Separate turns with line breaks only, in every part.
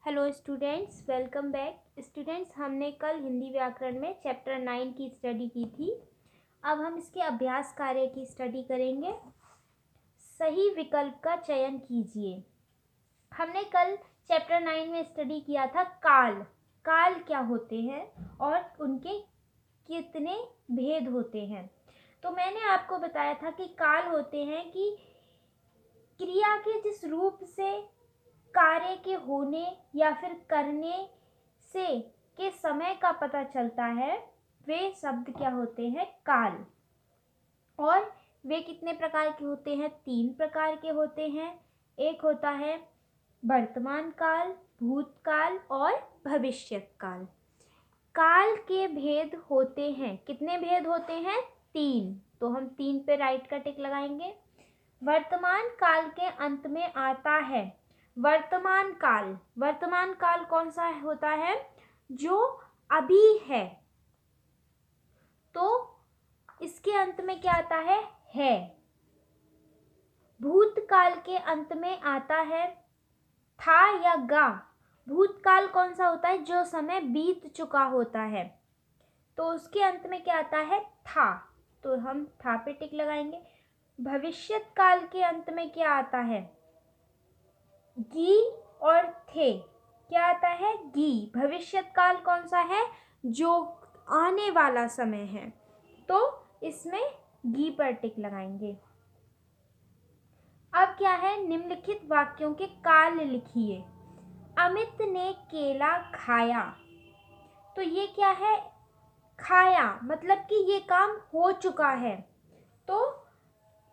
Hello students, welcome back. Students, हमने कल हिंदी व्याकरण में चैप्टर 9 की स्टडी की थी। अब हम इसके अभ्यास कार्य की स्टडी करेंगे। सही विकल्प का चयन कीजिए। हमने कल चैप्टर 9 में स्टडी किया था काल। काल क्या होते हैं और उनके कितने भेद होते हैं। तो मैंने आपको बताया था कि काल होते हैं कि क्रिया के जिस रूप से कार्य के होने या फिर करने से के समय का पता चलता है, वे शब्द क्या होते हैं? काल। और वे कितने प्रकार के होते हैं? 3 प्रकार के होते हैं। एक होता है वर्तमान काल, भूतकाल और भविष्यत काल। काल के भेद होते हैं। कितने भेद होते हैं? 3। तो हम 3 पे राइट का टिक लगाएंगे। वर्तमान काल के अंत में आता है वर्तमान काल। वर्तमान काल कौन सा होता है? जो अभी है। तो इसके अंत में क्या आता है। भूतकाल के अंत में आता है था या गा। भूतकाल कौन सा होता है? जो समय बीत चुका होता है। तो उसके अंत में क्या आता है? था। तो हम था पे टिक लगाएंगे। भविष्यत काल के अंत में क्या आता है? गी और थे। क्या आता है? गी। भविष्यत काल कौन सा है? जो आने वाला समय है। तो इसमें गी पर टिक लगाएंगे। अब क्या है? निम्नलिखित वाक्यों के काल लिखिए। अमित ने केला खाया। तो ये क्या है? खाया मतलब कि ये काम हो चुका है। तो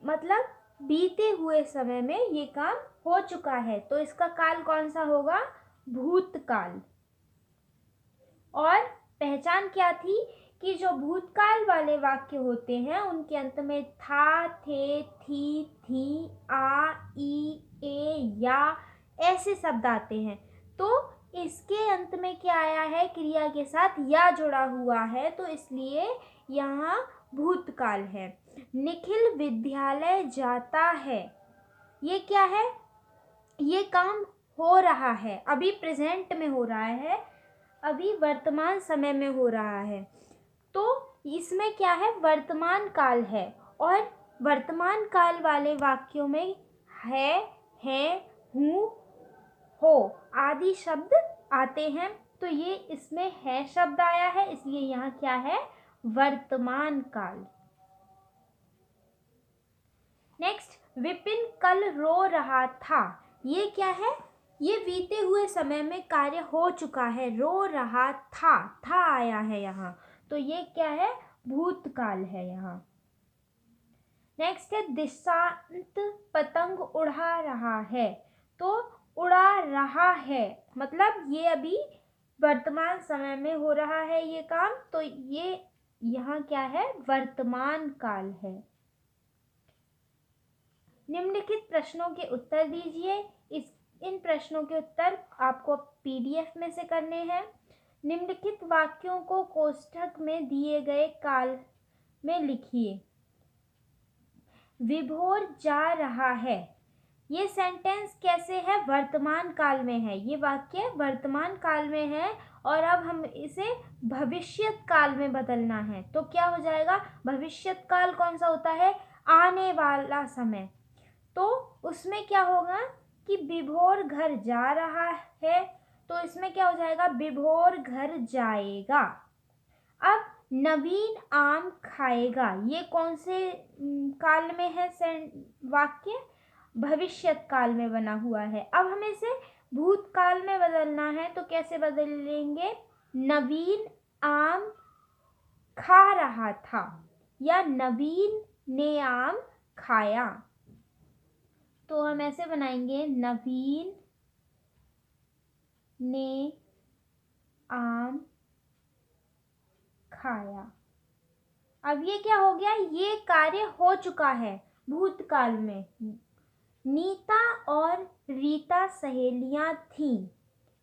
मतलब बीते हुए समय में ये काम हो चुका है। तो इसका काल कौन सा होगा? भूतकाल। और पहचान क्या थी कि जो भूतकाल वाले वाक्य होते हैं उनके अंत में था, थे, थी, थी, आ, ई, ए, या ऐसे शब्द आते हैं। तो इसके अंत में क्या आया है? क्रिया के साथ या जुड़ा हुआ है, तो इसलिए यहाँ भूतकाल है। निखिल विद्यालय जाता है। ये क्या है? ये काम हो रहा है, अभी प्रेजेंट में हो रहा है, अभी वर्तमान समय में हो रहा है। तो इसमें क्या है? वर्तमान काल है। और वर्तमान काल वाले वाक्यों में है, हूँ, हो आदि शब्द आते हैं। तो ये इसमें है शब्द आया है, इसलिए यहाँ क्या है? वर्तमान काल। नेक्स्ट, विपिन कल रो रहा था। ये क्या है? ये बीते हुए समय में कार्य हो चुका है। रो रहा था आया है यहाँ। तो ये क्या है? भूतकाल है यहाँ। नेक्स्ट है दिशांत पतंग उड़ा रहा है। तो उड़ा रहा है मतलब ये अभी वर्तमान समय में हो रहा है ये काम। तो ये यहाँ क्या है? वर्तमान काल है। निम्नलिखित प्रश्नों के उत्तर दीजिए। इन प्रश्नों के उत्तर आपको पीडीएफ में से करने हैं। निम्नलिखित वाक्यों को कोष्ठक में दिए गए काल में लिखिए। विभोर जा रहा है। ये सेंटेंस कैसे है? वर्तमान काल में है। ये वाक्य वर्तमान काल में है और अब हम इसे भविष्यत काल में बदलना है। तो क्या हो जाएगा? भविष्यत काल कौन सा होता है? आने वाला समय। तो उसमें क्या होगा कि विभोर घर जा रहा है। तो इसमें क्या हो जाएगा? विभोर घर जाएगा। अब नवीन आम खाएगा। ये कौन से काल में है? वाक्य भविष्यत काल में बना हुआ है। अब हमें इसे भूतकाल में बदलना है। तो कैसे बदलेंगे? नवीन आम खा रहा था या नवीन ने आम खाया। तो हम ऐसे बनाएंगे, नवीन ने आम खाया। अब ये क्या हो गया? ये कार्य हो चुका है भूतकाल में। नीता और रीता सहेलियां थीं।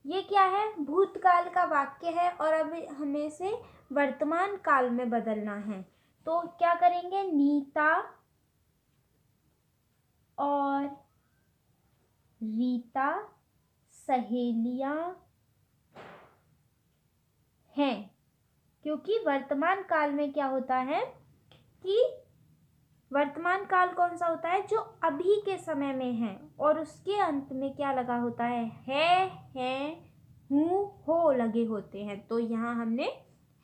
ये क्या है? भूतकाल का वाक्य है और अब हमें इसे वर्तमान काल में बदलना है। तो क्या करेंगे? नीता और रीता सहेलियां हैं। क्योंकि वर्तमान काल में क्या होता है कि वर्तमान काल कौन सा होता है, जो अभी के समय में है, और उसके अंत में क्या लगा होता है, हूँ, हो लगे होते हैं। तो यहाँ हमने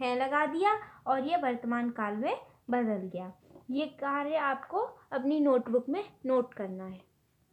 है लगा दिया और ये वर्तमान काल में बदल गया। ये कार्य आपको अपनी नोटबुक में नोट करना है।